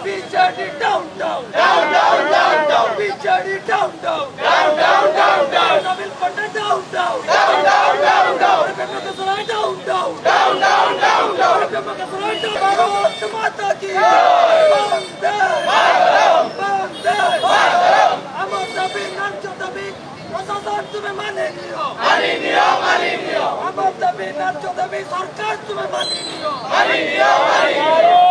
BJD down down down down down down BJD down down down down down down নবীন Patnaik down down down down down down Biplab Sarai down down down down down down Biplab Sarai down Bharat মাতা কি বন্দে মাতরম বন্দে মাতরম আমার দাবি ন্যায্য দাবি প্রশাসন তুমি মানে নিও মানি নিও আমার দাবি ন্যায্য দাবি সরকার তুমি মানে নিও মানি নিও